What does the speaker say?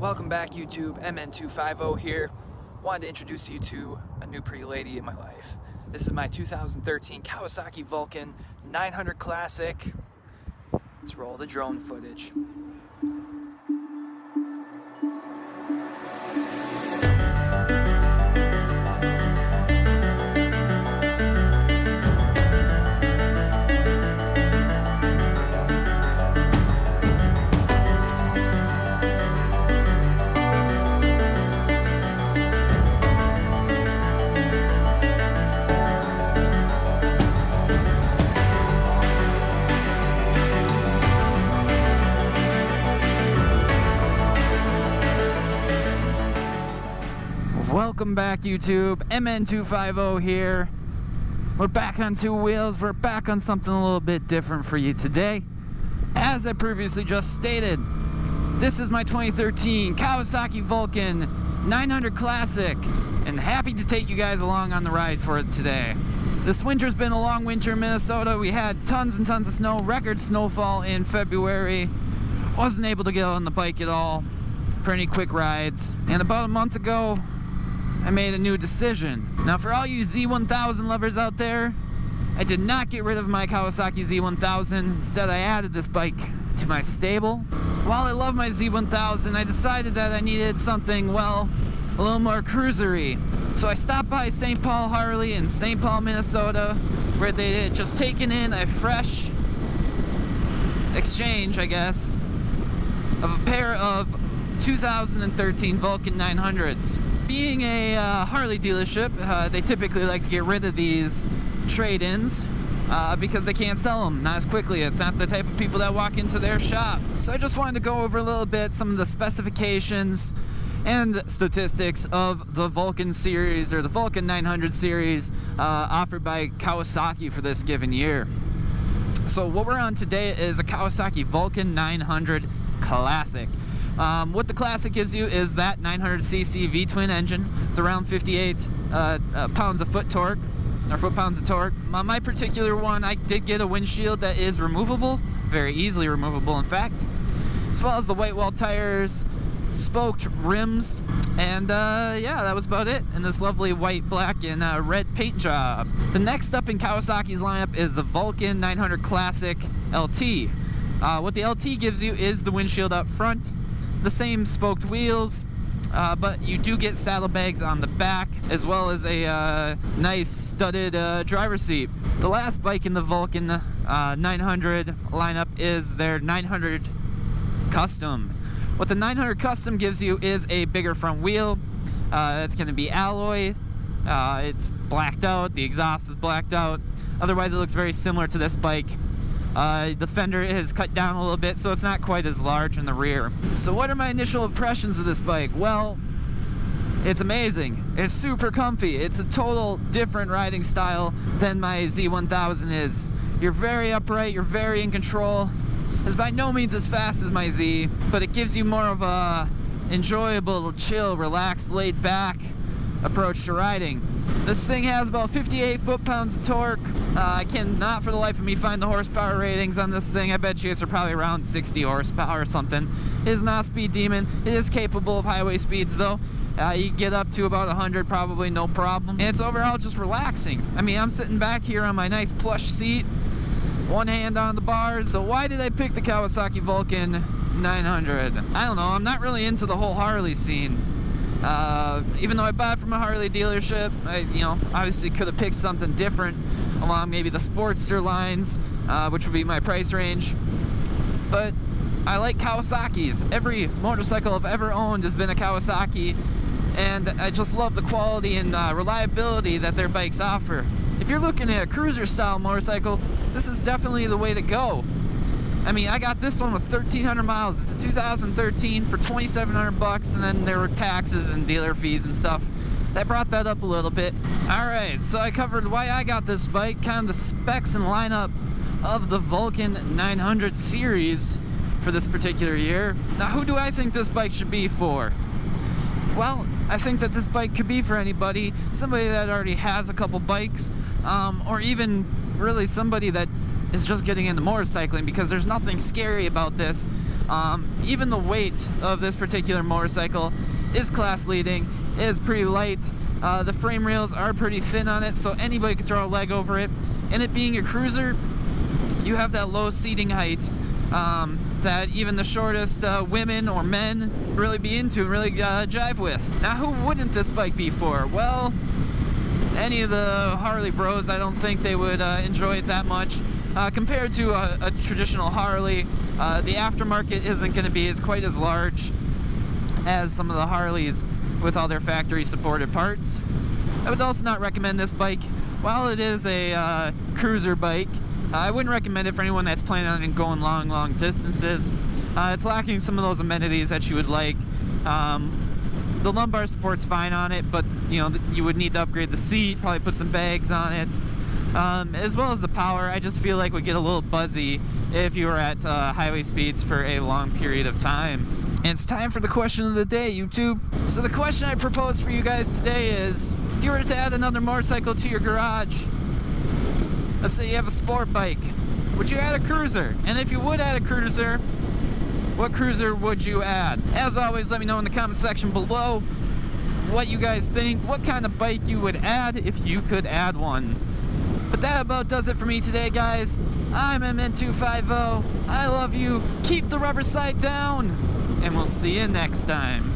Welcome back, YouTube. MN250 here. Wanted to introduce you to a new pretty lady in my life. This is my 2013 Kawasaki Vulcan 900 Classic. Let's roll the drone footage. Welcome back, YouTube. MN250 here. We're back on two wheels. We're back on something a little bit different for you today. As I previously just stated, this is my 2013 Kawasaki Vulcan 900 Classic, and happy to take you guys along on the ride for it today. This winter's been a long winter in Minnesota. We had tons and tons of snow, record snowfall in February. Wasn't able to get on the bike at all for any quick rides. And about a month ago, I made a new decision. Now, for all you Z1000 lovers out there, I did not get rid of my Kawasaki Z1000. Instead, I added this bike to my stable. While I love my Z1000, I decided that I needed something, well, a little more cruisery. So I stopped by St. Paul Harley in St. Paul, Minnesota, where they had just taken in a fresh exchange, I guess, of a pair of 2013 Vulcan 900s. Being a Harley dealership, they typically like to get rid of these trade-ins because they can't sell them, not as quickly. It's not the type of people that walk into their shop. So I just wanted to go over a little bit some of the specifications and statistics of the Vulcan series, or the Vulcan 900 series, offered by Kawasaki for this given year. So what we're on today is a Kawasaki Vulcan 900 Classic. What the Classic gives you is that 900cc V-twin engine. It's around 58 pounds of foot torque, or foot-pounds of torque. My particular one, I did get a windshield that is removable, very easily removable, in fact, as well as the white wall tires, spoked rims, and yeah, that was about it. And this lovely white, black, and red paint job. The next up in Kawasaki's lineup is the Vulcan 900 Classic LT. What the LT gives you is the windshield up front, the same spoked wheels, but you do get saddlebags on the back, as well as a nice studded driver's seat. The last bike in the Vulcan 900 lineup is their 900 Custom. What the 900 Custom gives you is a bigger front wheel. It's going to be alloy. It's blacked out. The exhaust is blacked out. Otherwise, it looks very similar to this bike. The fender is cut down a little bit, so it's not quite as large in the rear. So what are my initial impressions of this bike? Well, it's amazing. It's super comfy. It's a total different riding style than my Z1000 is. You're very upright, you're very in control. It's by no means as fast as my Z, but it gives you more of a enjoyable, chill, relaxed, laid back approach to riding. This thing has about 58 foot-pounds of torque. I cannot for the life of me find the horsepower ratings on this thing. I bet you it's probably around 60 horsepower or something. It is not a speed demon. It is capable of highway speeds though. You can get up to about 100 probably, no problem. And it's overall just relaxing. I mean, I'm sitting back here on my nice plush seat, one hand on the bars. So why did I pick the Kawasaki Vulcan 900? I don't know. I'm not really into the whole Harley scene. Even though I bought it from a Harley dealership, I, obviously could have picked something different along maybe the Sportster lines, which would be my price range. But I like Kawasaki's. Every motorcycle I've ever owned has been a Kawasaki, and I just love the quality and reliability that their bikes offer. If you're looking at a cruiser style motorcycle, this is definitely the way to go. I mean, I got this one with 1,300 miles. It's a 2013 for $2,700, and then there were taxes and dealer fees and stuff. That brought that up a little bit. Alright, so I covered why I got this bike, kind of the specs and lineup of the Vulcan 900 series for this particular year. Now, who do I think this bike should be for? Well, I think that this bike could be for anybody. Somebody that already has a couple bikes, or even really somebody that is just getting into motorcycling, because there's nothing scary about this Even the weight of this particular motorcycle is class leading, is pretty light. The frame rails are pretty thin on it, so anybody could throw a leg over it. And it being a cruiser, you have that low seating height that even the shortest women or men really be into and really jive with. Now, who wouldn't this bike be for? Well, any of the Harley bros, I don't think they would enjoy it that much. Compared to a traditional Harley, the aftermarket isn't going to be quite as large as some of the Harleys with all their factory supported parts. I would also not recommend this bike. While it is a cruiser bike, I wouldn't recommend it for anyone that's planning on going long distances. It's lacking some of those amenities that you would like. The lumbar support's fine on it, but you know, you would need to upgrade the seat, probably put some bags on it. As well as the power, I just feel like would get a little buzzy if you were at highway speeds for a long period of time. And it's time for the question of the day, YouTube. So the question I propose for you guys today is, if you were to add another motorcycle to your garage, let's say you have a sport bike, would you add a cruiser? And if you would add a cruiser, what cruiser would you add? As always, let me know in the comment section below what you guys think, what kind of bike you would add if you could add one. But that about does it for me today, guys. I'm MN250. I love you. Keep the rubber side down. And we'll see you next time.